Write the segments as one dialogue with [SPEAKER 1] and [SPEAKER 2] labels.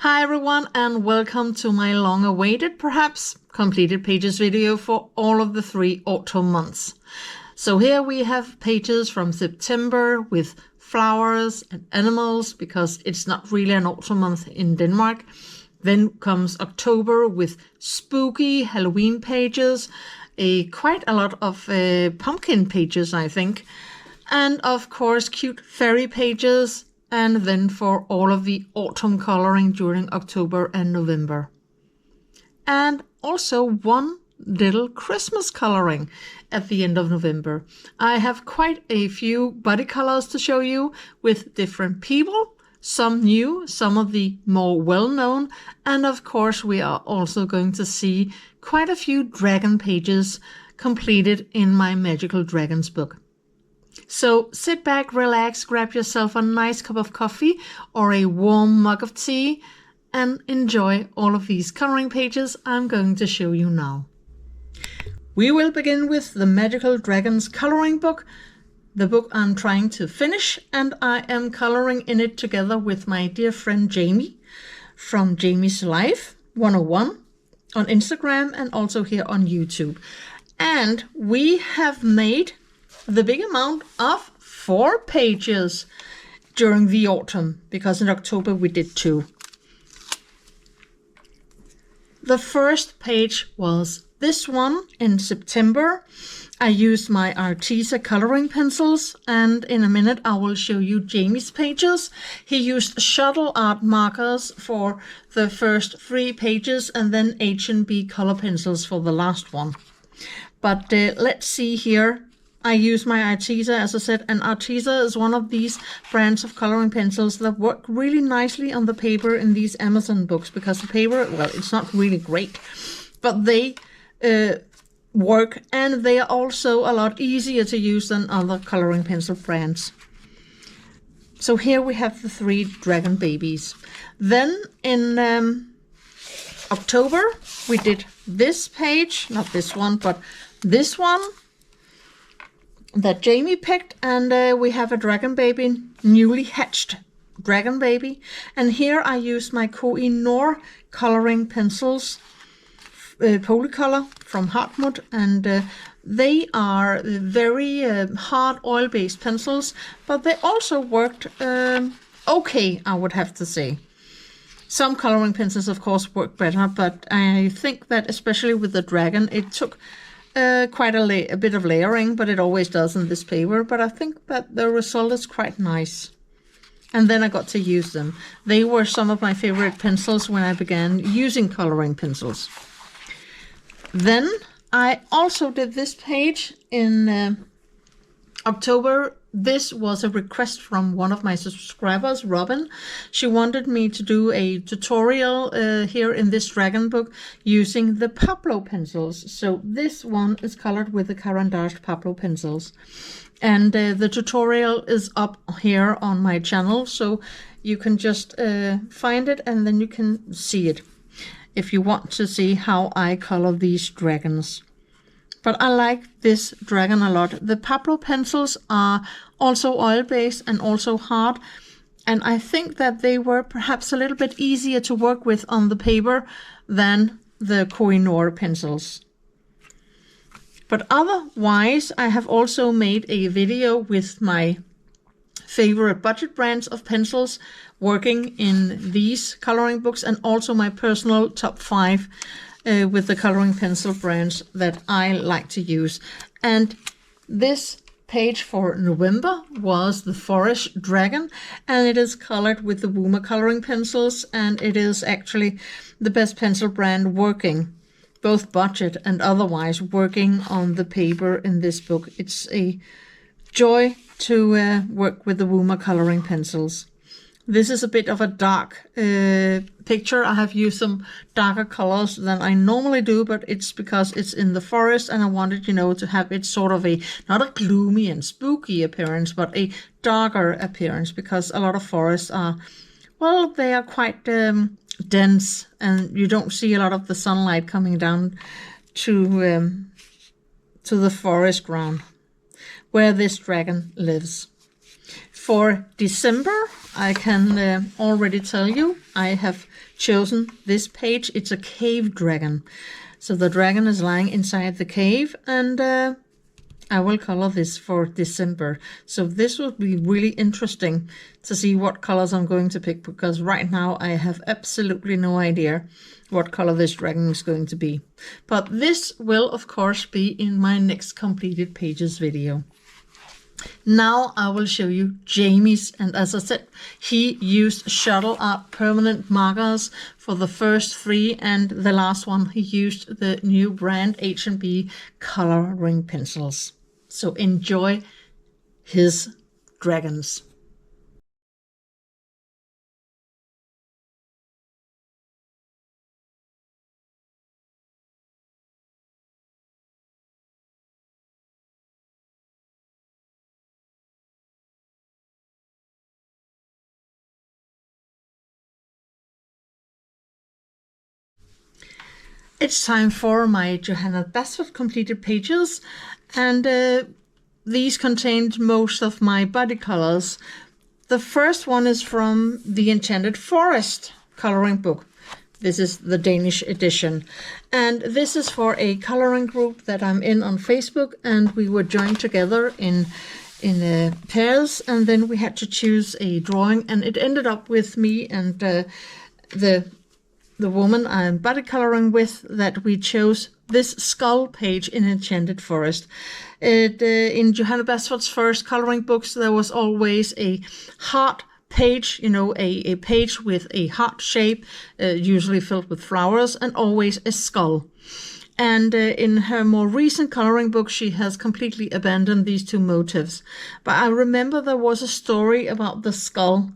[SPEAKER 1] Hi everyone, and welcome to my long-awaited, perhaps completed pages video for all of the 3 autumn months. So here we have pages from September with flowers and animals, because it's not really an autumn month in Denmark. Then comes October with spooky Halloween pages, quite a lot of pumpkin pages, I think. And of course, cute fairy pages. And then for all of the autumn coloring during October and November. And also one little Christmas coloring at the end of November. I have quite a few body colors to show you with different people, some new, some of the more well-known, and of course we are also going to see quite a few dragon pages completed in my Magical Dragons book. So sit back, relax, grab yourself a nice cup of coffee or a warm mug of tea and enjoy all of these coloring pages I'm going to show you now. We will begin with the Magical Dragons coloring book, the book I'm trying to finish, and I am coloring in it together with my dear friend Jamie from Jamie's Life 101 on Instagram and also here on YouTube. And we have made the big amount of 4 pages during the autumn, because in October we did 2. The first page was this one in September. I used my Arrtx coloring pencils, and in a minute I will show you Jamie's pages. He used shuttle art markers for the first 3 pages and then H&B color pencils for the last one. But let's see here. I use my Arrtx, as I said, and Arrtx is one of these brands of coloring pencils that work really nicely on the paper in these Amazon books, because the paper, well, it's not really great, but they work, and they are also a lot easier to use than other coloring pencil brands. So here we have the 3 dragon babies. Then in October, we did this page, not this one, but this one, that Jamie picked, and we have a dragon baby, newly hatched dragon baby. And here I use my Koh-i-Noor coloring pencils, Polycolor from Hartmut, and they are very hard oil-based pencils, but they also worked okay, I would have to say. Some coloring pencils, of course, work better, but I think that especially with the dragon, it took quite a bit of layering, but it always does in this paper. But I think that the result is quite nice. And then I got to use them. They were some of my favorite pencils when I began using coloring pencils. Then I also did this page in October. This was a request from one of my subscribers, Robin. She wanted me to do a tutorial here in this dragon book using the Pablo pencils. So this one is colored with the Caran-d'Ache Pablo pencils. And the tutorial is up here on my channel, so you can just find it and then you can see it if you want to see how I color these dragons. But I like this dragon a lot. The Pablo pencils are also oil-based and also hard. And I think that they were perhaps a little bit easier to work with on the paper than the Koh-i-Noor pencils. But otherwise, I have also made a video with my favorite budget brands of pencils working in these coloring books, and also my personal top 5 with the coloring pencil brands that I like to use. And this page for November was the Forest Dragon, and it is colored with the Wuma coloring pencils, and it is actually the best pencil brand working, both budget and otherwise, working on the paper in this book. It's a joy to work with the Wuma coloring pencils. This is a bit of a dark picture. I have used some darker colors than I normally do, but it's because it's in the forest and I wanted, to have it sort of not a gloomy and spooky appearance, but a darker appearance, because a lot of forests are, well, they are quite dense and you don't see a lot of the sunlight coming down to the forest ground where this dragon lives. For December, I can already tell you, I have chosen this page. It's a cave dragon. So the dragon is lying inside the cave, and I will color this for December. So this will be really interesting to see what colors I'm going to pick, because right now I have absolutely no idea what color this dragon is going to be. But this will of course be in my next completed pages video. Now I will show you Jamie's, and as I said, he used shuttle art permanent markers for the first 3, and the last one he used the new brand H&B coloring pencils. So enjoy his dragons. It's time for my Johanna Basford completed pages, and these contained most of my body colors. The first one is from the Enchanted Forest coloring book. This is the Danish edition, and this is for a coloring group that I'm in on Facebook, and we were joined together in pairs, and then we had to choose a drawing, and it ended up with me and the woman I'm body coloring with, that we chose this skull page in Enchanted Forest. In Johanna Basford's first coloring books, there was always a heart page, you know, a page with a heart shape, usually filled with flowers, and always a skull. And in her more recent coloring book, she has completely abandoned these two motifs. But I remember there was a story about the skull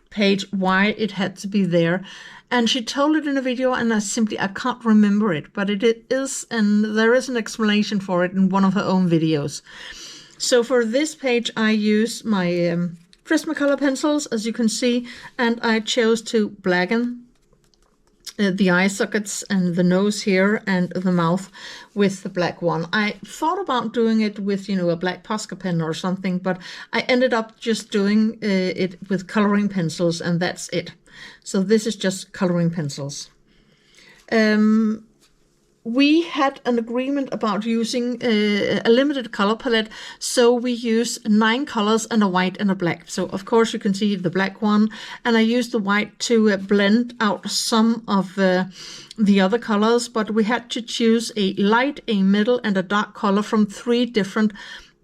[SPEAKER 1] page, why it had to be there. And she told it in a video, and I can't remember it, but it is, and there is an explanation for it in one of her own videos. So for this page, I use my Prismacolor pencils, as you can see, and I chose to blacken the eye sockets and the nose here and the mouth with the black one. I thought about doing it with, you know, a black Posca pen or something, but I ended up just doing it with coloring pencils, and that's it. So this is just coloring pencils. We had an agreement about using a limited color palette, so we use 9 colors and a white and a black. So of course you can see the black one, and I used the white to blend out some of the other colors, but we had to choose a light, a middle, and a dark color from 3 different,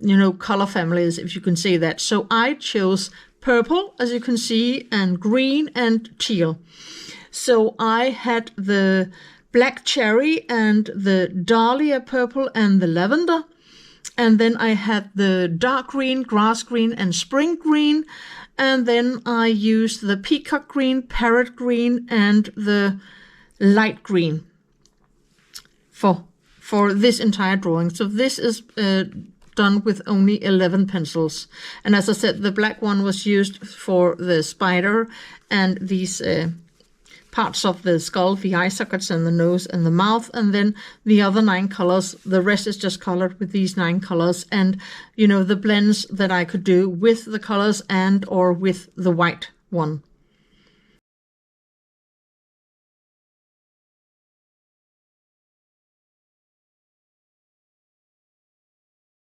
[SPEAKER 1] you know, color families, if you can see that. So I chose purple, as you can see, and green and teal. So I had the black cherry and the dahlia purple and the lavender, and then I had the dark green, grass green, and spring green, and then I used the peacock green, parrot green, and the light green for this entire drawing. So this is done with only 11 pencils, and as I said, the black one was used for the spider and these parts of the skull, the eye sockets and the nose and the mouth, and then the other 9 colors, the rest is just colored with these 9 colors, and you know, the blends that I could do with the colors and or with the white one.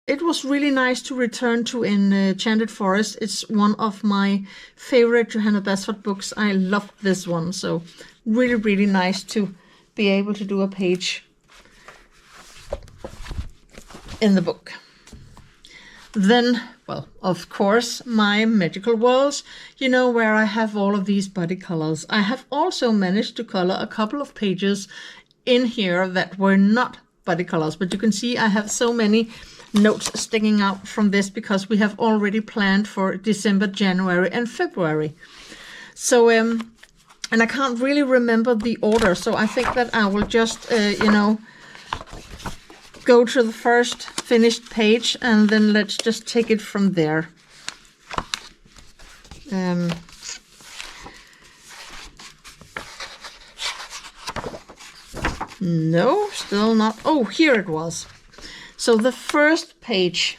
[SPEAKER 1] It was really nice to return to Enchanted Forest. It's one of my favorite Johanna Basford books. I love this one, so really, really nice to be able to do a page in the book. Then, well, of course, my magical worlds, you know, where I have all of these body colors. I have also managed to color a couple of pages in here that were not body colors, but you can see I have so many notes sticking out from this because we have already planned for December, January, and February. So, and I can't really remember the order, so I think that I will just, you know, go to the first finished page, and then let's just take it from there. No, still not. Oh, here it was. So the first page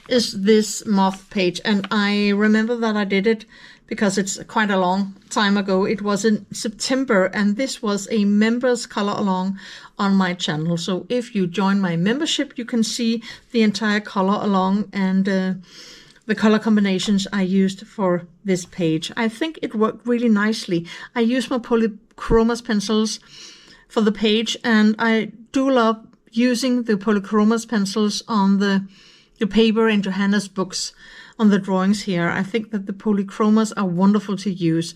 [SPEAKER 1] is this moth page. And I remember that I did it because it's quite a long time ago. It was in September, and this was a members color along on my channel. So if you join my membership, you can see the entire color along and the color combinations I used for this page. I think it worked really nicely. I used my polychromos pencils for the page, and I do love using the polychromos pencils on the paper in Johanna's books, on the drawings here. I think that the polychromos are wonderful to use.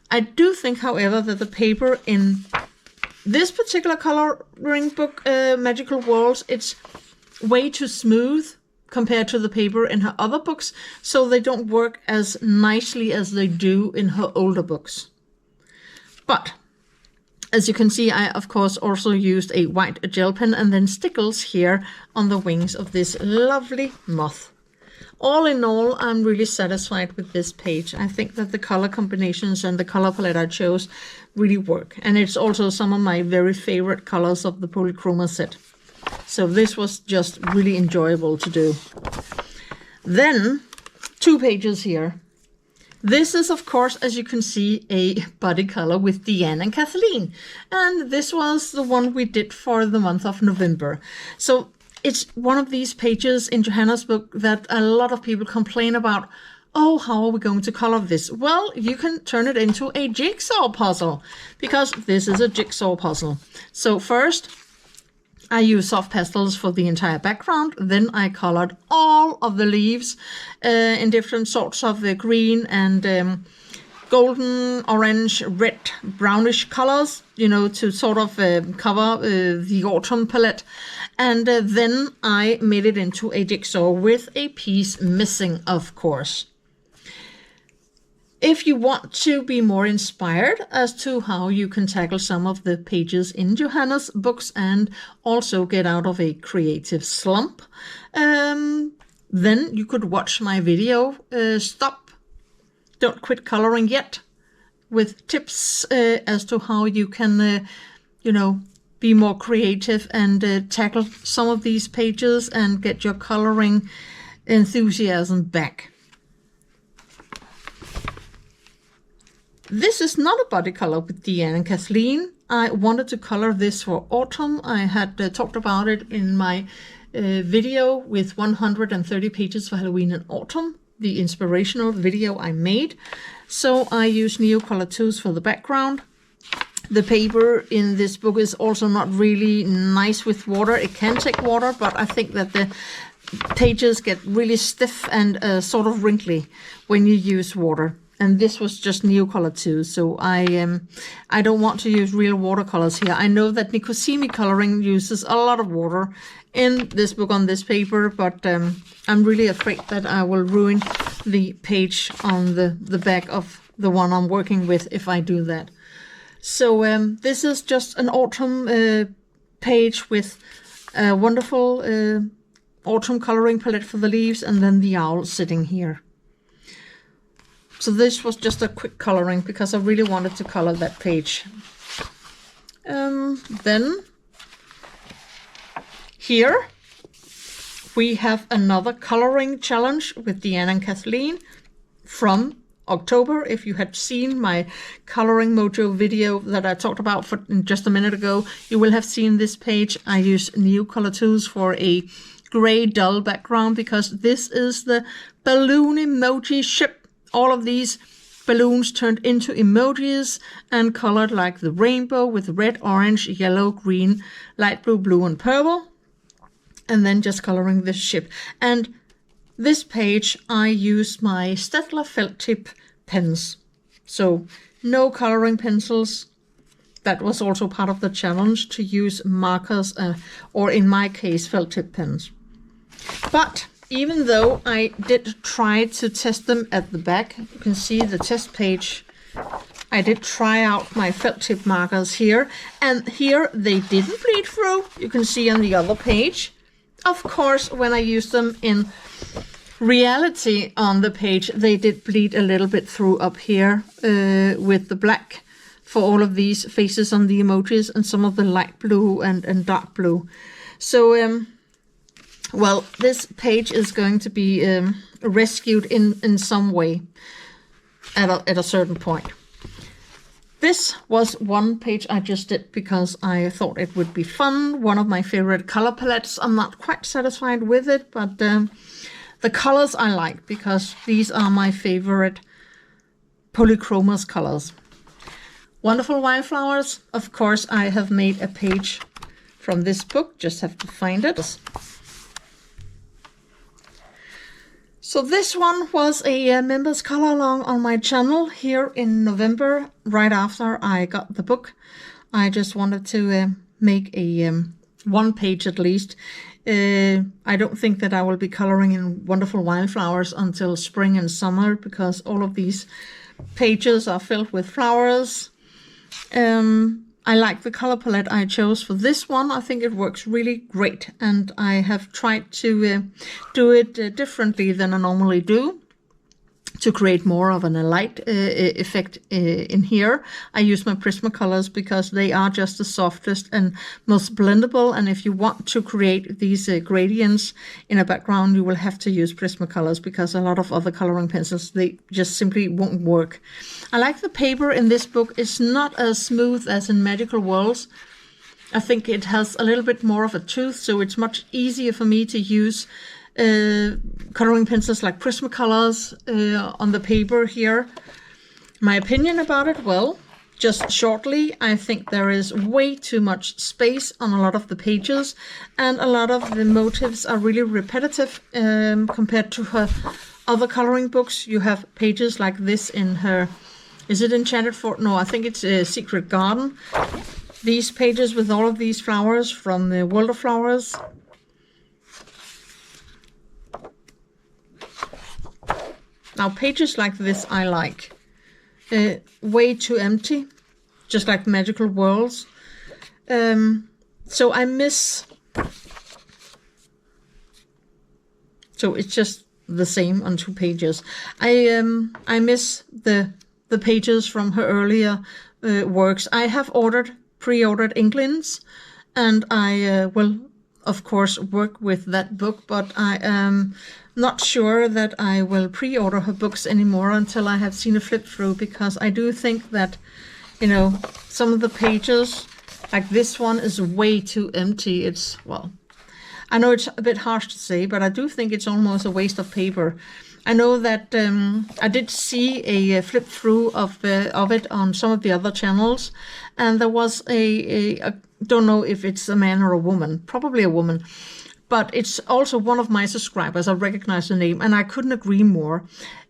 [SPEAKER 1] I do think, however, that the paper in this particular coloring book, Magical Worlds, it's way too smooth compared to the paper in her other books, so they don't work as nicely as they do in her older books. But as you can see, I of course also used a white gel pen and then stickles here on the wings of this lovely moth. All in all, I'm really satisfied with this page. I think that the color combinations and the color palette I chose really work. And it's also some of my very favorite colors of the Polychroma set. So this was just really enjoyable to do. Then, 2 pages here. This is, of course, as you can see, a body color with DeAnn and Kathleen. And this was the one we did for the month of November. So it's one of these pages in Johanna's book that a lot of people complain about. Oh, how are we going to color this? Well, you can turn it into a jigsaw puzzle, because this is a jigsaw puzzle. So first, I use soft pastels for the entire background. Then I colored all of the leaves in different sorts of green and golden, orange, red, brownish colors, you know, to sort of cover the autumn palette. And then I made it into a jigsaw with a piece missing, of course. If you want to be more inspired as to how you can tackle some of the pages in Johanna's books and also get out of a creative slump, then you could watch my video, Stop, Don't Quit Coloring Yet, with tips as to how you can, you know, be more creative and tackle some of these pages and get your coloring enthusiasm back. This is not a body color with DeAnn and Kathleen. I wanted to color this for autumn. I had talked about it in my video with 130 pages for Halloween and autumn, the inspirational video I made. So I used Nikol 2s for the background. The paper in this book is also not really nice with water. It can take water, but I think that the pages get really stiff and sort of wrinkly when you use water. And this was just Nikol 2, so I don't want to use real watercolors here. I know that CatColouring uses a lot of water in this book on this paper, but I'm really afraid that I will ruin the page on the back of the one I'm working with if I do that. So this is just an autumn page with a wonderful autumn coloring palette for the leaves, and then the owl sitting here. So this was just a quick coloring because I really wanted to color that page. Then here we have another coloring challenge with DeAnn and Kathleen from October. If you had seen my Coloring Mojo video that I talked about for just a minute ago, you will have seen this page. I use Nikol 2s for a gray dull background because this is the balloon emoji ship. All of these balloons turned into emojis and colored like the rainbow with red, orange, yellow, green, light blue, blue, and purple. And then just coloring this ship. And this page, I use my Staedtler felt tip pens. So no coloring pencils. That was also part of the challenge, to use markers or in my case, felt tip pens. But even though I did try to test them at the back, you can see the test page. I did try out my felt tip markers here, and here they didn't bleed through. You can see on the other page. Of course, when I used them in reality on the page, they did bleed a little bit through up here with the black for all of these faces on the emojis and some of the light blue and dark blue. So well, this page is going to be rescued in some way at a certain point. This was one page I just did because I thought it would be fun. One of my favorite color palettes. I'm not quite satisfied with it, but the colors I like because these are my favorite polychromos colors. Wonderful Wildflowers. Of course, I have made a page from this book. Just have to find it. So this one was a members color along on my channel here in November, right after I got the book. I just wanted to make a one page at least. I don't think that I will be coloring in Wonderful Wildflowers until spring and summer because all of these pages are filled with flowers. I like the color palette I chose for this one. I think it works really great, and I have tried to do it differently than I normally do to create more of a light effect in here. I use my Prismacolors because they are just the softest and most blendable, and if you want to create these gradients in a background, you will have to use Prismacolors because a lot of other coloring pencils, they just simply won't work. I like the paper in this book. It's not as smooth as in Magical Worlds. I think it has a little bit more of a tooth, so it's much easier for me to use coloring pencils like Prismacolors on the paper here. My opinion about it, well, just shortly, I think there is way too much space on a lot of the pages, and a lot of the motifs are really repetitive compared to her other coloring books. You have pages like this in her, is it Enchanted Fort? No, I think it's a Secret Garden. These pages with all of these flowers from the World of Flowers. Now, pages like this I like. Way too empty, just like Magical Worlds. So I miss... So it's just the same on 2 pages. I miss the pages from her earlier works. I have pre-ordered Inklings, and I will, of course, work with that book, but I am not sure that I will pre-order her books anymore until I have seen a flip through, because I do think that, you know, some of the pages, like this one, is way too empty. It's, well, I know it's a bit harsh to say, but I do think it's almost a waste of paper. I know that I did see a flip through of it on some of the other channels, and there was I don't know if it's a man or a woman, probably a woman, but it's also one of my subscribers. I recognize the name, and I couldn't agree more.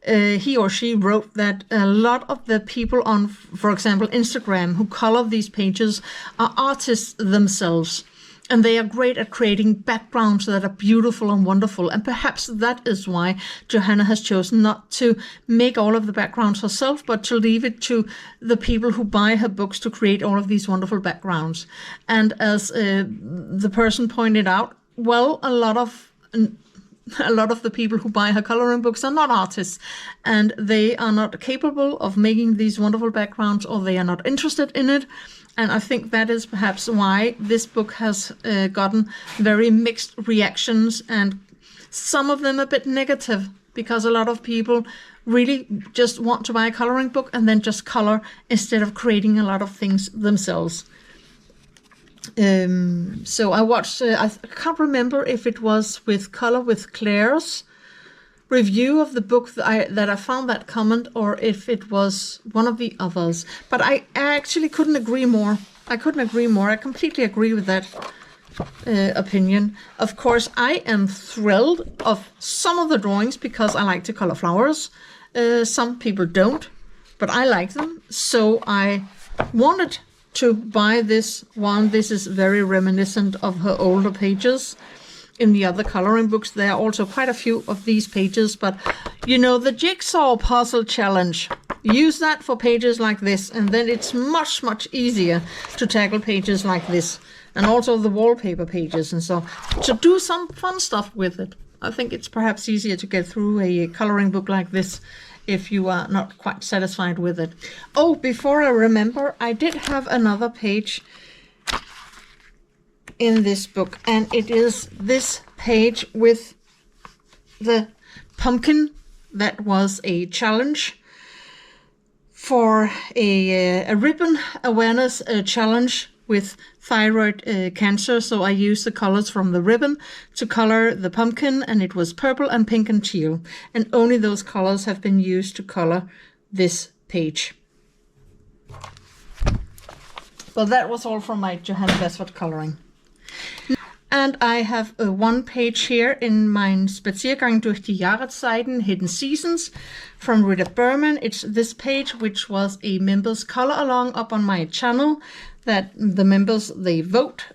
[SPEAKER 1] He or she wrote that a lot of the people on, for example, Instagram, who color these pages are artists themselves. And they are great at creating backgrounds that are beautiful and wonderful. And perhaps that is why Johanna has chosen not to make all of the backgrounds herself, but to leave it to the people who buy her books to create all of these wonderful backgrounds. And as the person pointed out, well, a lot of the people who buy her coloring books are not artists, and they are not capable of making these wonderful backgrounds, or they are not interested in it. And I think that is perhaps why this book has gotten very mixed reactions, and some of them a bit negative, because a lot of people really just want to buy a coloring book and then just color instead of creating a lot of things themselves. So I watched, I can't remember if it was with Color with Claire's review of the book that I found that comment, or if it was one of the others. But I actually couldn't agree more. I completely agree with that opinion. Of course, I am thrilled of some of the drawings because I like to color flowers. Some people don't, but I like them. So I wanted to buy this one. This is very reminiscent of her older pages. In the other coloring books, there are also quite a few of these pages, but you know, the jigsaw puzzle challenge, use that for pages like this, and then it's much, much easier to tackle pages like this, and also the wallpaper pages, and so to do some fun stuff with it. I think it's perhaps easier to get through a coloring book like this if you are not quite satisfied with it. Oh, before I remember, I did have another page in this book, and it is this page with the pumpkin that was a challenge for a ribbon awareness challenge with thyroid cancer. So I used the colors from the ribbon to color the pumpkin, and it was purple and pink and teal. And only those colors have been used to color this page. Well, that was all from my Johanna Basford coloring. And I have one page here in mein Spaziergang durch die Jahreszeiten, Hidden Seasons, from Rita Berman. It's this page, which was a members color along up on my channel, that the members, they vote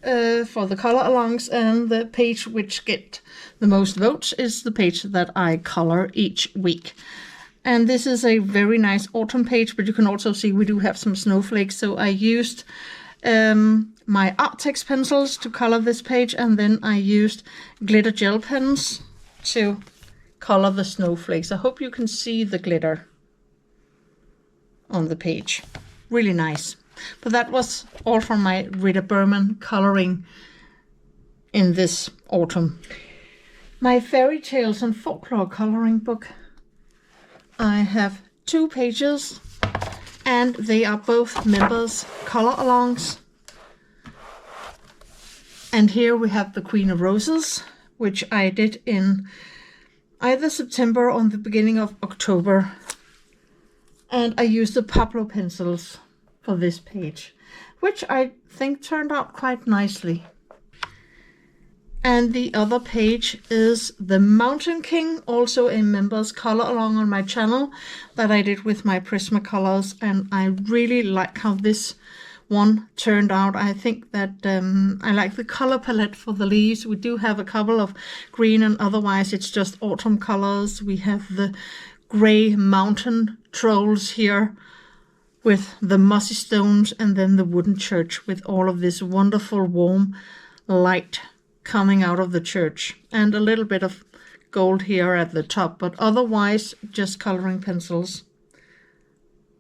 [SPEAKER 1] for the color alongs, and the page which get the most votes is the page that I color each week. And this is a very nice autumn page, but you can also see we do have some snowflakes, so I used my Arrtx pencils to color this page, and then I used glitter gel pens to color the snowflakes. I hope you can see the glitter on the page. Really nice. But that was all from my Rita Berman coloring in this autumn. My fairy tales and folklore coloring book. I have 2 pages, and they are both members color alongs. And here we have the Queen of Roses, which I did in either September or the beginning of October. And I used the Pablo pencils for this page, which I think turned out quite nicely. And the other page is the Mountain King, also a members color along on my channel that I did with my Prismacolors, and I really like how this one turned out. I think that I like the color palette for the leaves. We do have a couple of green, and otherwise it's just autumn colors. We have the gray mountain trolls here with the mossy stones, and then the wooden church with all of this wonderful warm light coming out of the church, and a little bit of gold here at the top, but otherwise just coloring pencils.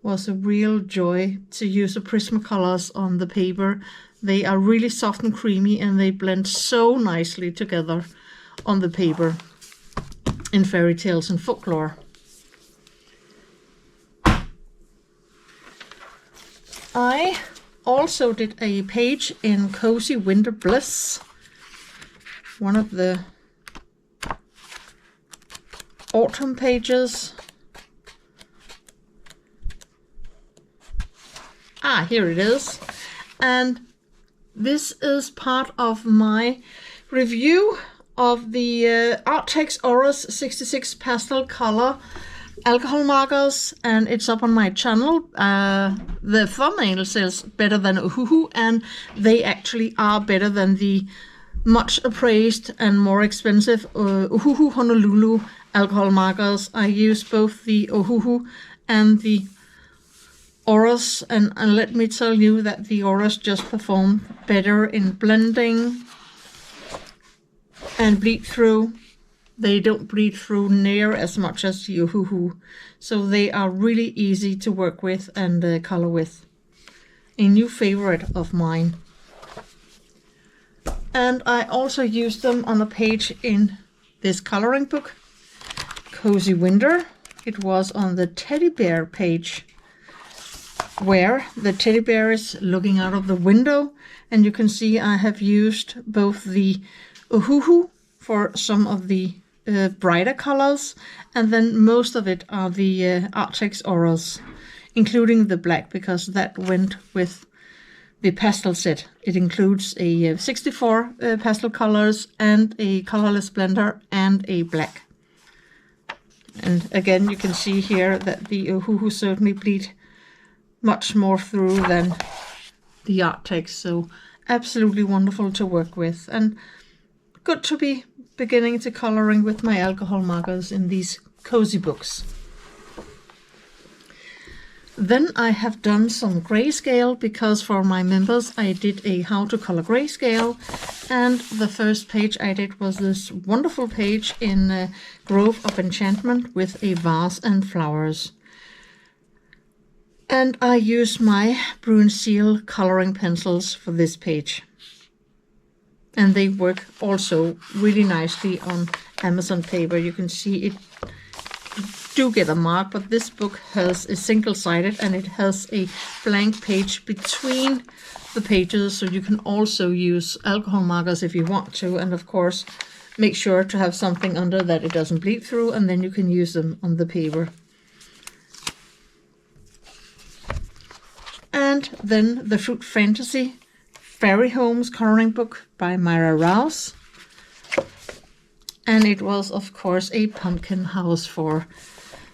[SPEAKER 1] Was a real joy to use the Prismacolors on the paper. They are really soft and creamy, and they blend so nicely together on the paper in fairy tales and folklore. I also did a page in Cozy Winter Bliss, one of the autumn pages. Here it is. And this is part of my review of the Arrtx Oros 66 pastel color alcohol markers, and it's up on my channel. The thumbnail says better than Ohuhu, and they actually are better than the much appraised and more expensive Ohuhu Honolulu alcohol markers. I use both the Ohuhu and the Oros, and let me tell you that the Oros just perform better in blending and bleed through. They don't bleed through near as much as the Ohuhu, so they are really easy to work with and color with. A new favorite of mine. And I also used them on a page in this coloring book, Cozy Winter. It was on the teddy bear page, where the teddy bear is looking out of the window, and you can see I have used both the Ohuhu for some of the brighter colors, and then most of it are the Arrtx Oros, including the black, because that went with the pastel set. It includes a 64 pastel colors and a colorless blender and a black. And again, you can see here that the Ohuhu certainly bleed much more through than the Arrtx, so absolutely wonderful to work with, and good to be beginning to coloring with my alcohol markers in these cozy books. Then I have done some grayscale, because for my members I did a how to color grayscale, and the first page I did was this wonderful page in Grove of Enchantment with a vase and flowers. And I use my Brune Seal coloring pencils for this page. And they work also really nicely on Amazon paper. You can see it do get a mark, but this book has a single-sided and it has a blank page between the pages, so you can also use alcohol markers if you want to, and of course make sure to have something under that it doesn't bleed through, and then you can use them on the paper. And then the Fruit Fantasy Fairy Homes coloring book by Myra Rouse. And it was, of course, a pumpkin house for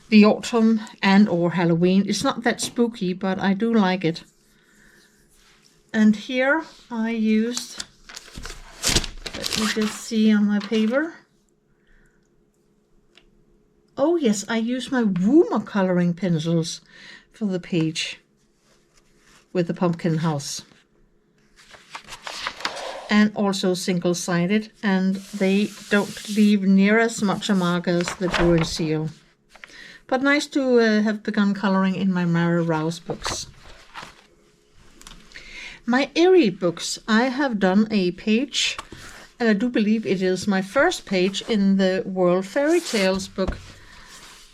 [SPEAKER 1] the autumn and or Halloween. It's not that spooky, but I do like it. And here I used, let me just see on my paper. Oh yes, I used my Woomer coloring pencils for the page with the pumpkin house. And also single-sided, and they don't leave near as much a mark as the Brewing Seal. But nice to have begun coloring in my Myra Rouse books. My Eriy books, I have done a page, and I do believe it is my first page in the World Fairy Tales book.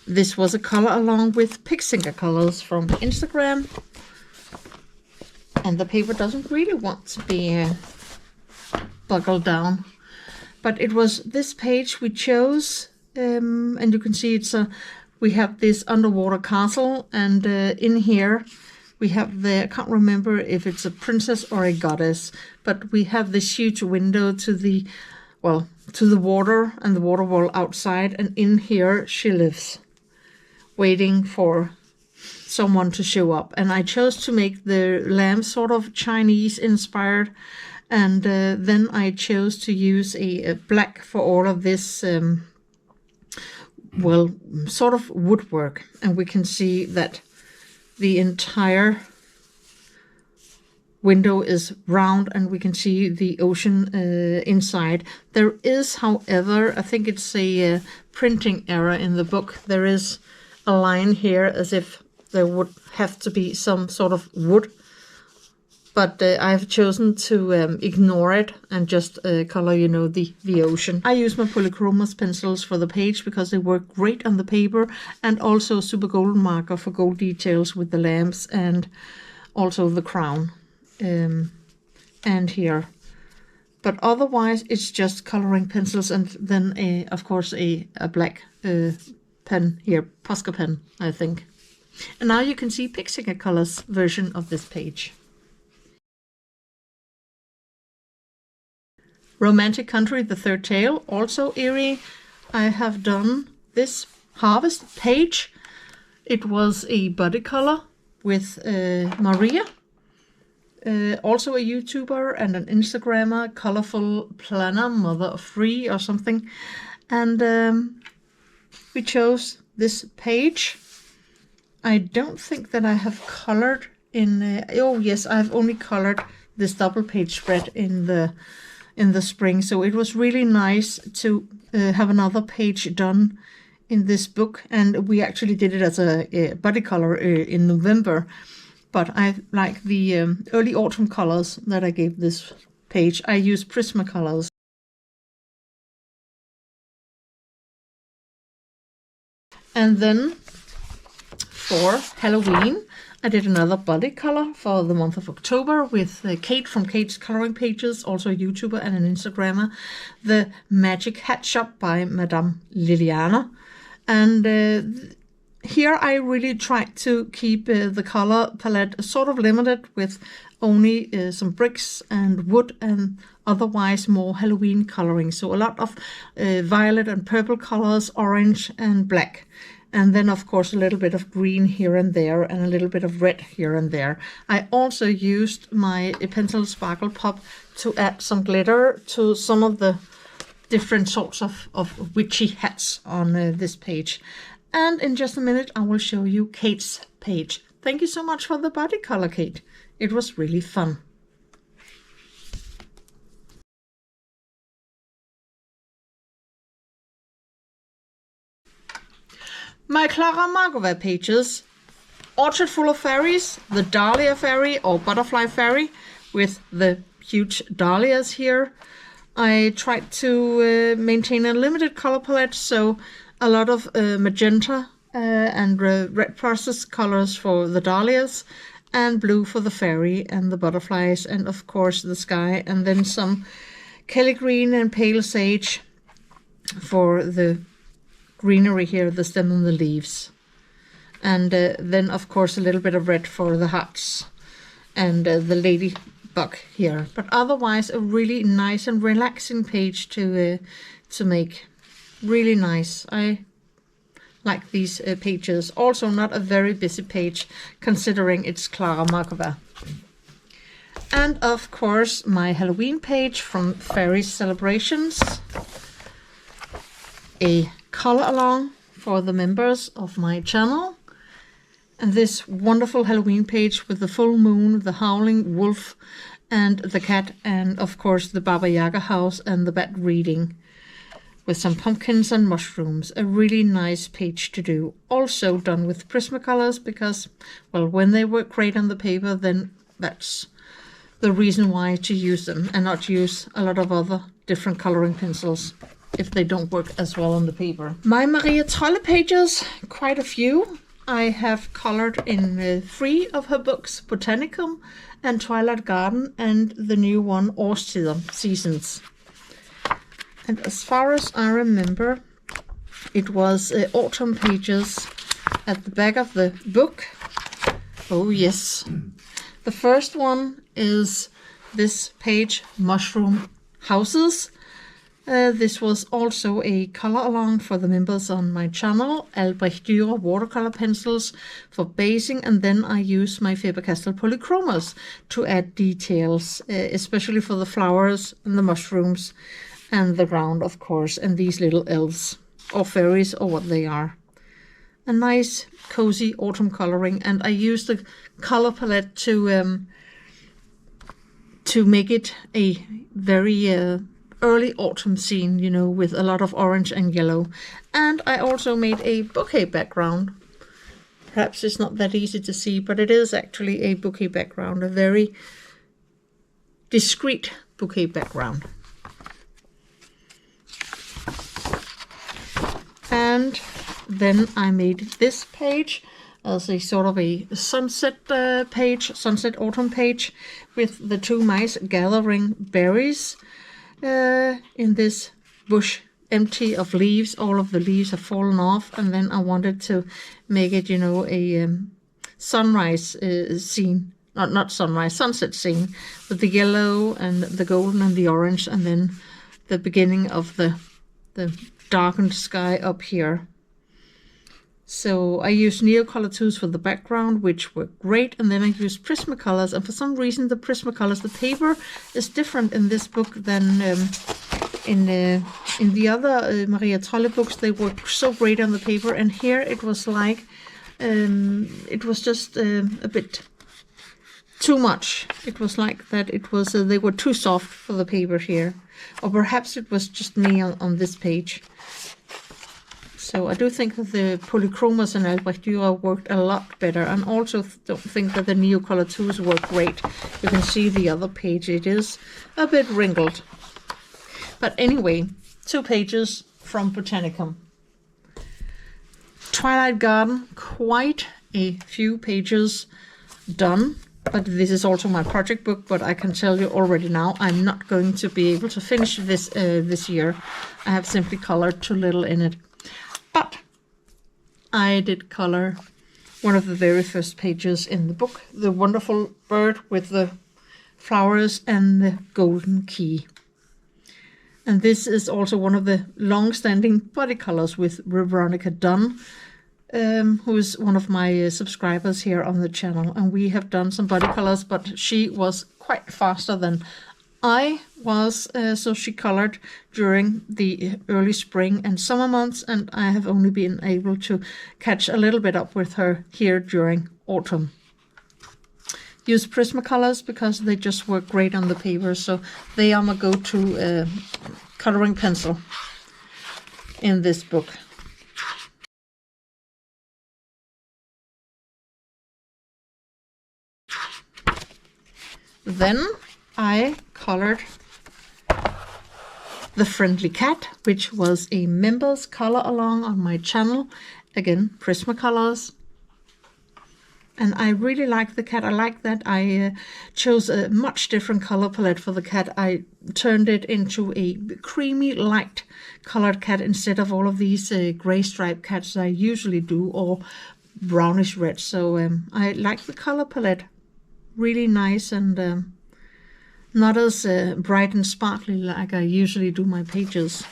[SPEAKER 1] This was a color along with Pixynkacolors from Instagram. And the paper doesn't really want to be buckled down, but it was this page we chose, and you can see it's we have this underwater castle, and in here we have I can't remember if it's a princess or a goddess, but we have this huge window to the water and the water wall outside, and in here she lives waiting for someone to show up. And I chose to make the lamp sort of Chinese inspired. And then I chose to use a black for all of this, sort of woodwork. And we can see that the entire window is round, and we can see the ocean inside. There is, however, I think it's a printing error in the book. There is a line here as if there would have to be some sort of wood. But I've chosen to ignore it and just color, the ocean. I use my Polychromos pencils for the page because they work great on the paper, and also Super Golden Marker for gold details with the lamps and also the crown and here. But otherwise, it's just coloring pencils, and then, of course, a black pen here, Posca pen, I think. And now you can see Pixynkacolors version of this page. Romantic Country, the Third Tale, also Eriy. I have done this harvest page. It was a body color with Maria, also a YouTuber and an Instagrammer, Colorful Planner, Mother of Three or something. And we chose this page. I don't think that I have colored in... oh yes, I've only colored this double page spread in the spring, so it was really nice to have another page done in this book, and we actually did it as a body color in November, but I like the early autumn colors that I gave this page. I used Prismacolors. And then for Halloween I did another body color for the month of October with Kate from Kate's Coloring Pages, also a YouTuber and an Instagrammer, the Magic Hat Shop by Madame Liliana. And here I really tried to keep the color palette sort of limited with only some bricks and wood and otherwise more Halloween coloring. So a lot of violet and purple colors, orange and black. And then, of course, a little bit of green here and there and a little bit of red here and there. I also used my pencil sparkle pop to add some glitter to some of the different sorts of witchy hats on this page. And in just a minute, I will show you Kate's page. Thank you so much for the body color, Kate. It was really fun. My Klara Markova pages, Orchard Full of Fairies, the Dahlia Fairy or Butterfly Fairy with the huge dahlias here. I tried to maintain a limited color palette, so a lot of magenta and red processed colors for the dahlias, and blue for the fairy and the butterflies, and of course the sky, and then some Kelly green and pale sage for the greenery here, the stem and the leaves. And then of course a little bit of red for the hearts and the ladybug here. But otherwise a really nice and relaxing page to make. Really nice. I like these pages. Also not a very busy page considering it's Klara Markova. And of course my Halloween page from Fairies Celebrations. A color along for the members of my channel. And this wonderful Halloween page with the full moon, the howling wolf and the cat, and of course the Baba Yaga house and the bat reading, with some pumpkins and mushrooms. A really nice page to do. Also done with Prismacolors because, well, when they work great on the paper, then that's the reason why to use them and not use a lot of other different coloring pencils if they don't work as well on the paper. My Maria Trolle pages, quite a few. I have colored in 3 of her books, Botanicum and Twilight Garden, and the new one, Årstider, Seasons. And as far as I remember, it was autumn pages at the back of the book. Oh yes. The first one is this page, Mushroom Houses. This was also a color along for the members on my channel. Arrtx watercolor pencils for basing, and then I use my Faber-Castell polychromos to add details, especially for the flowers and the mushrooms and the ground, of course, and these little elves or fairies or what they are. A nice cozy autumn coloring, and I use the color palette to make it a very early autumn scene, you know, with a lot of orange and yellow. And I also made a bouquet background. Perhaps it's not that easy to see, but it is actually a bouquet background, a very discreet bouquet background. And then I made this page as a sort of a sunset page, sunset autumn page, with the 2 mice gathering berries in this bush empty of leaves. All of the leaves have fallen off, and then I wanted to make it, you know, a sunrise scene, not sunrise, sunset scene, with the yellow and the golden and the orange, and then the beginning of the darkened sky up here. So I used Neocolor 2s for the background, which were great, and then I used Prismacolors, and for some reason the Prismacolors, the paper is different in this book than in the other Maria Trolle books. They work so great on the paper, and here it was like it was just a bit too much. It was like that it was they were too soft for the paper here, or perhaps it was just me on this page. So I do think that the polychromos and Arrtx worked a lot better, and also don't think that the Neocolor 2s work great. You can see the other page, it is a bit wrinkled. But anyway, 2 pages from Botanicum. Twilight Garden, quite a few pages done, but this is also my project book, but I can tell you already now I'm not going to be able to finish this this year. I have simply colored too little in it. But I did color one of the very first pages in the book, the wonderful bird with the flowers and the golden key. And this is also one of the long-standing body colors with Veronica Dunn, who is one of my subscribers here on the channel. And we have done some body colors, but she was quite faster than I was, so she colored during the early spring and summer months, and I have only been able to catch a little bit up with her here during autumn. Use Prismacolors because they just work great on the paper, so they are my go-to coloring pencil in this book. Then I colored The Friendly Cat, which was a members color along on my channel. Again, Prismacolors. And I really like the cat. I like that I chose a much different color palette for the cat. I turned it into a creamy light colored cat instead of all of these gray striped cats I usually do, or brownish red. So I like the color palette. Really nice and not as bright and sparkly like I usually do my pages.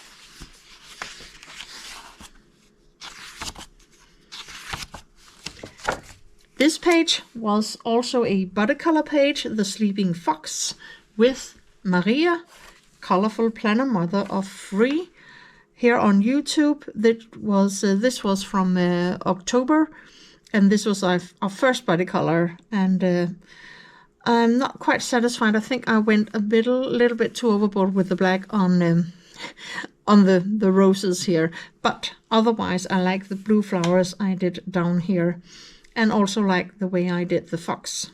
[SPEAKER 1] This page was also a body color page, The Sleeping Fox, with Maria, colorful planner mother of 3. Here on YouTube, this was from October, and this was our first body color. And I'm not quite satisfied. I think I went a little bit too overboard with the black on the roses here. But otherwise, I like the blue flowers I did down here. And also like the way I did the fox.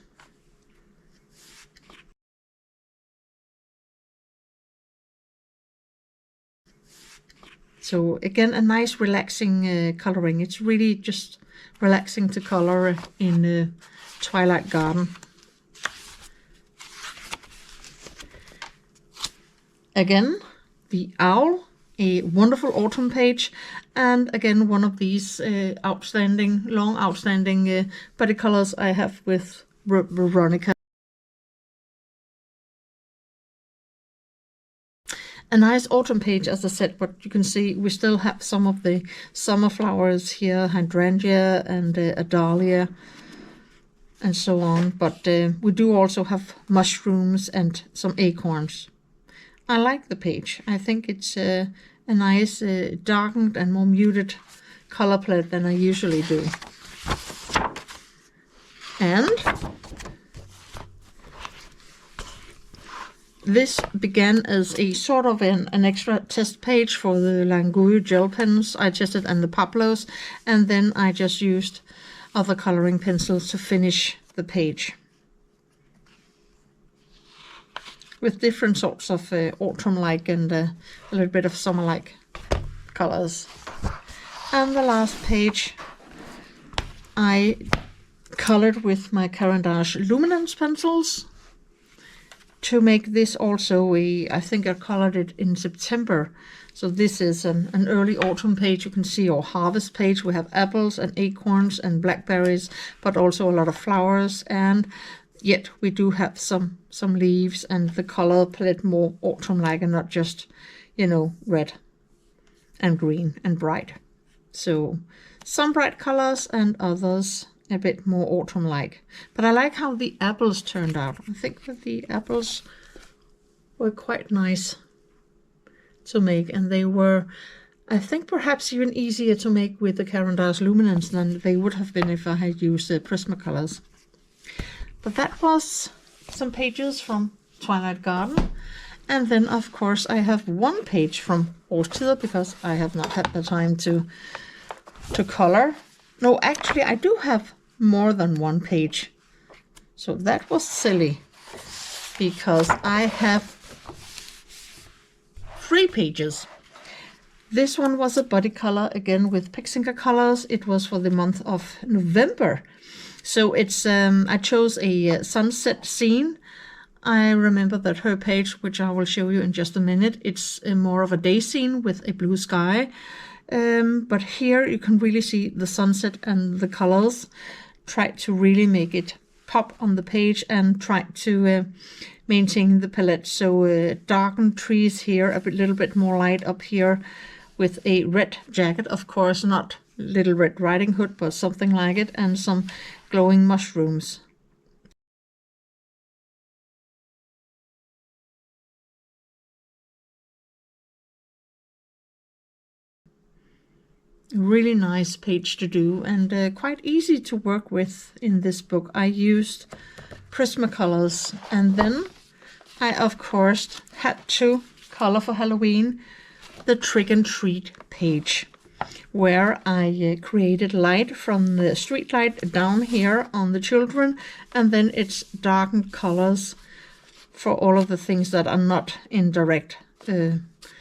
[SPEAKER 1] So again, a nice relaxing coloring. It's really just relaxing to color in Twilight Garden. Again, the owl. A wonderful autumn page, and again one of these long outstanding body colors I have with Veronica. A nice autumn page, as I said, but you can see we still have some of the summer flowers here, hydrangea and a dahlia and so on, but we do also have mushrooms and some acorns. I like the page. I think it's a nice darkened and more muted color palette than I usually do. And this began as a sort of an extra test page for the Languyu gel pens I tested and the Pablos, and then I just used other coloring pencils to finish the page. With different sorts of autumn-like and a little bit of summer-like colors. And the last page I colored with my Caran-d'Ache Luminance pencils to make this also I think I colored it in September. So this is an early autumn page, you can see, or harvest page. We have apples and acorns and blackberries, but also a lot of flowers, and yet we do have some leaves and the color palette more autumn-like and not just, you know, red and green and bright. So some bright colors and others a bit more autumn-like. But I like how the apples turned out. I think that the apples were quite nice to make, and they were, I think, perhaps even easier to make with the Caran-d'Ache Luminance than they would have been if I had used Prismacolors. But that was some pages from Twilight Garden. And then, of course, I have one page from Årstider because I have not had the time to color. No, actually, I do have more than one page. So that was silly because I have 3 pages. This one was a body color, again with Pixynkacolors. It was for the month of November. So it's I chose a sunset scene. I remember that her page, which I will show you in just a minute, it's more of a day scene with a blue sky. But here you can really see the sunset and the colors. Try to really make it pop on the page and try to maintain the palette. So darkened trees here, a little bit more light up here with a red jacket, of course, not Little Red Riding Hood, but something like it, and some glowing mushrooms. Really nice page to do, and quite easy to work with in this book. I used Prismacolors, and then I of course had to color for Halloween the Trick and Treat page, where I created light from the street light down here on the children, and then it's darkened colors for all of the things that are not in direct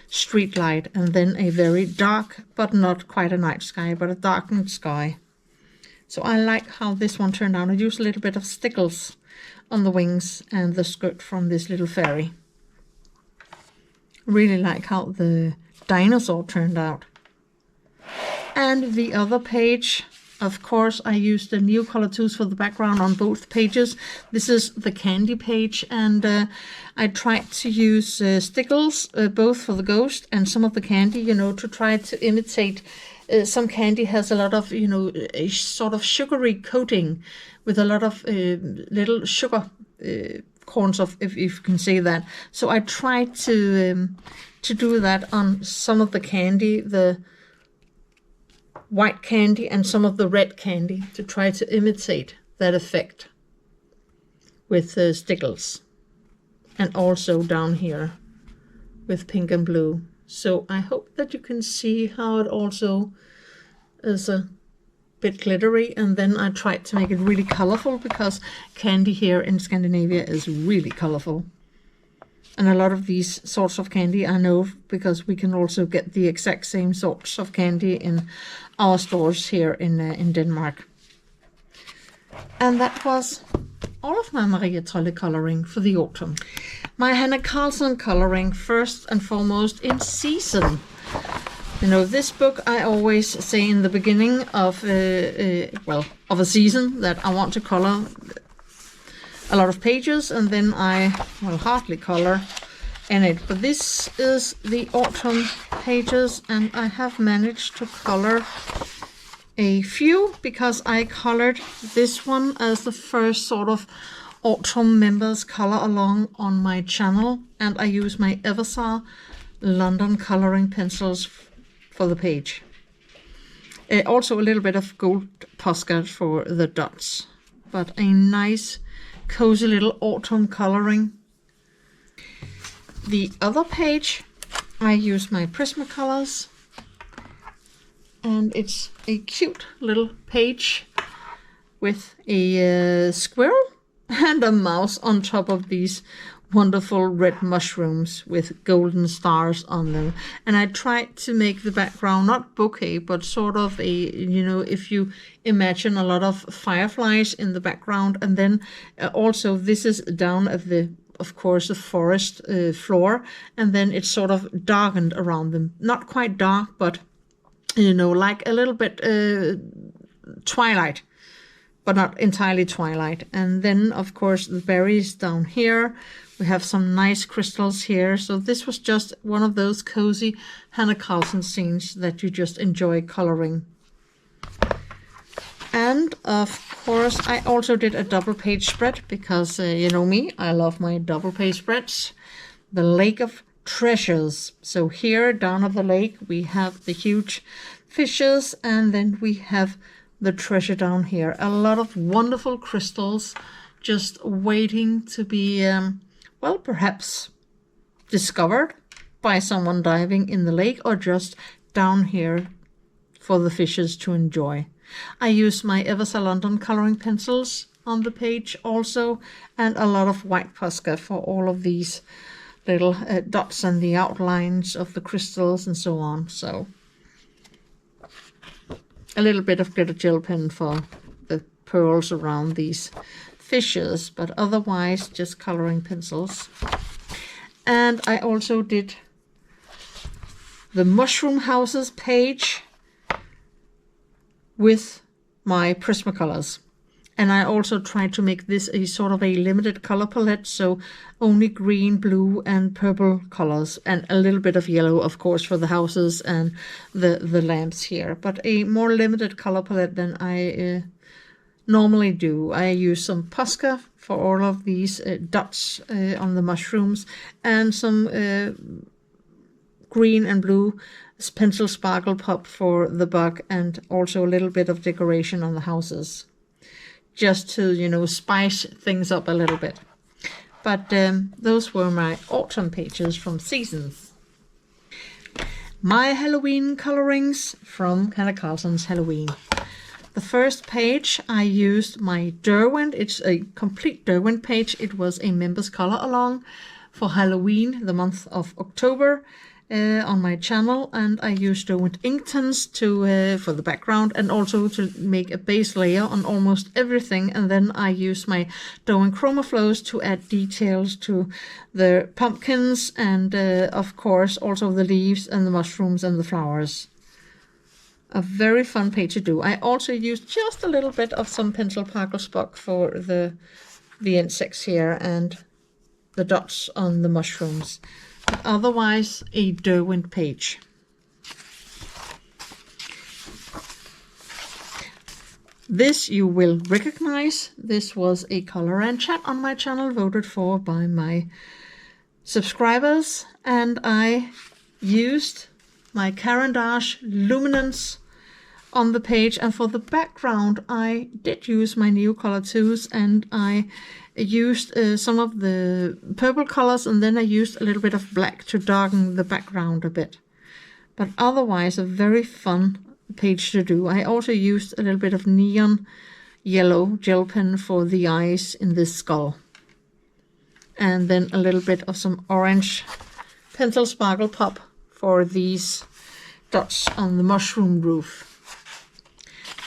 [SPEAKER 1] street light, and then a very dark, but not quite a night sky, but a darkened sky. So I like how this one turned out. I used a little bit of stickles on the wings and the skirt from this little fairy. Really like how the dinosaur turned out. And the other page, of course, I used the new color tools for the background on both pages. This is the candy page, and I tried to use stickles, both for the ghost and some of the candy, you know, to try to imitate. Some candy has a lot of, you know, a sort of sugary coating with a lot of little sugar corns, of, if you can say that. So I tried to do that on some of the candy, the white candy and some of the red candy, to try to imitate that effect with stickles, and also down here with pink and blue. So I hope that you can see how it also is a bit glittery, and then I tried to make it really colorful, because candy here in Scandinavia is really colorful. And a lot of these sorts of candy I know, because we can also get the exact same sorts of candy in our stores here in Denmark. And that was all of my Maria Trolle coloring for the autumn. My Hanna Karlzon coloring, first and foremost in season. You know, this book I always say in the beginning of of a season that I want to color a lot of pages, and then I will hardly color in it. But this is the autumn pages, and I have managed to color a few, because I colored this one as the first sort of autumn members color along on my channel, and I use my Eversar London coloring pencils for the page. Also a little bit of gold Posca for the dots, but a nice cozy little autumn coloring. The other page I use my Prismacolors, and it's a cute little page with a squirrel and a mouse on top of these wonderful red mushrooms with golden stars on them. And I tried to make the background not bouquet, but sort of a, you know, if you imagine a lot of fireflies in the background. And then also this is down at the, of course, the forest floor, and then it's sort of darkened around them. Not quite dark, but, you know, like a little bit twilight, but not entirely twilight. And then, of course, the berries down here. We have some nice crystals here. So this was just one of those cozy Hanna Karlzon scenes that you just enjoy coloring. And of course, I also did a double page spread, because you know me, I love my double page spreads. The Lake of Treasures. So here down at the lake, we have the huge fishes, and then we have the treasure down here. A lot of wonderful crystals just waiting to be, well, perhaps discovered by someone diving in the lake, or just down here for the fishes to enjoy. I use my Eversar London coloring pencils on the page also, and a lot of white Posca for all of these little dots and the outlines of the crystals and so on. So a little bit of glitter gel pen for the pearls around these fishes, but otherwise just coloring pencils. And I also did the mushroom houses page with my Prismacolors. And I also tried to make this a sort of a limited color palette, so only green, blue and purple colors, and a little bit of yellow, of course, for the houses and the lamps here, but a more limited color palette than I normally do. I use some Posca for all of these dots on the mushrooms, and some green and blue pencil sparkle pop for the bug, and also a little bit of decoration on the houses, just to, you know, spice things up a little bit. But those were my autumn pages from Seasons. My Halloween colorings from Hanna Karlzon's Halloween. The first page I used my Derwent. It's a complete Derwent page. It was a members color along for Halloween, the month of October. on my channel, and I use dough and ink tins for the background, and also to make a base layer on almost everything. And then I use my dough and chroma flows to add details to the pumpkins, and of course also the leaves and the mushrooms and the flowers. A very fun page to do. I also use just a little bit of some pencil Parker Spock for the insects here and the dots on the mushrooms. But otherwise, a Derwent page. This you will recognize. This was a color and chat on my channel, voted for by my subscribers, and I used my Caran d'Ache Luminance on the page, and for the background I did use my Nikol 2s, and I used some of the purple colors, and then I used a little bit of black to darken the background a bit. But otherwise a very fun page to do. I also used a little bit of neon yellow gel pen for the eyes in this skull, and then a little bit of some orange pencil sparkle pop for these dots on the mushroom roof.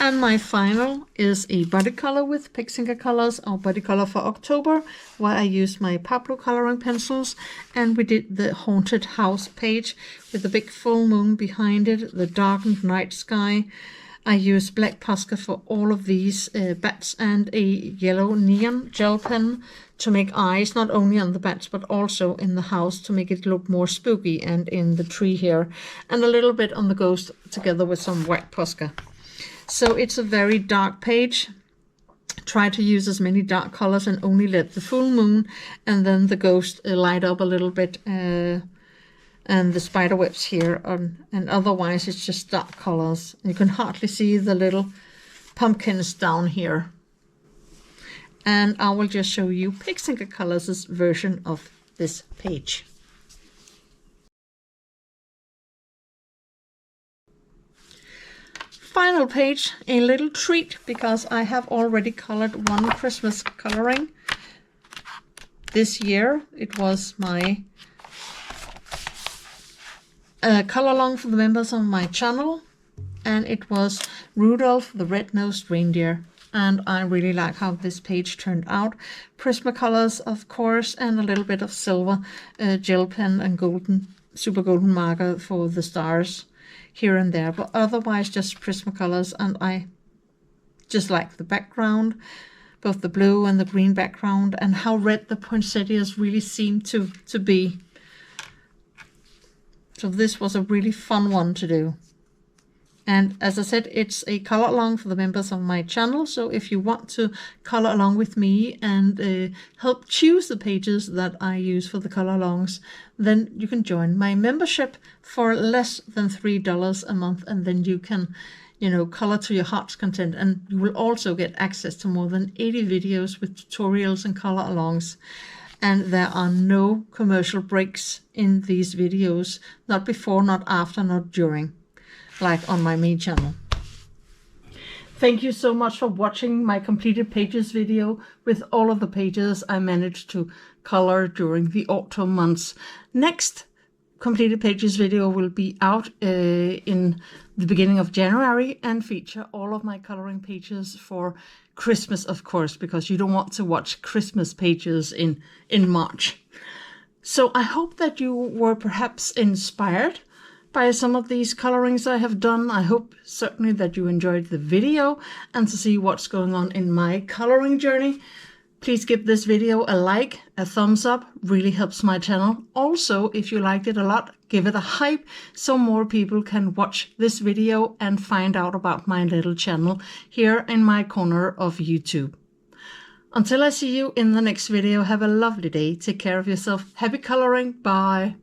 [SPEAKER 1] And my final is a body color with Pixynkacolors, our body color for October, where I used my Pablo coloring pencils, and we did the haunted house page with the big full moon behind it, the darkened night sky. I used black Posca for all of these bats, and a yellow neon gel pen to make eyes not only on the bats but also in the house to make it look more spooky, and in the tree here, and a little bit on the ghost together with some white Posca. So it's a very dark page. Try to use as many dark colors and only let the full moon and then the ghost light up a little bit, and the spider webs here, and otherwise it's just dark colors. You can hardly see the little pumpkins down here. And I will just show you Pixynkacolors' version of this page. Final page, a little treat, because I have already colored one Christmas coloring. This year it was my color along for the members on my channel, and it was Rudolph the Red-Nosed Reindeer. And I really like how this page turned out. Prismacolors, of course, and a little bit of silver gel pen and golden, super golden marker for the stars here and there, but otherwise just Prismacolors. And I just like the background, both the blue and the green background, and how red the poinsettias really seem to be. So this was a really fun one to do. And as I said, it's a color along for the members of my channel. So if you want to color along with me and help choose the pages that I use for the color alongs, then you can join my membership for less than $3 a month. And then you can, color to your heart's content. And you will also get access to more than 80 videos with tutorials and color alongs. And there are no commercial breaks in these videos, not before, not after, not during, like on my main channel. Thank you so much for watching my completed pages video with all of the pages I managed to color during the autumn months. Next completed pages video will be out in the beginning of January and feature all of my coloring pages for Christmas, of course, because you don't want to watch Christmas pages in March. So I hope that you were perhaps inspired by some of these colorings I have done. I hope certainly that you enjoyed the video, and to see what's going on in my coloring journey, please give this video a like, a thumbs up, really helps my channel. Also, if you liked it a lot, give it a hype so more people can watch this video and find out about my little channel here in my corner of YouTube. Until I see you in the next video, have a lovely day. Take care of yourself. Happy coloring. Bye.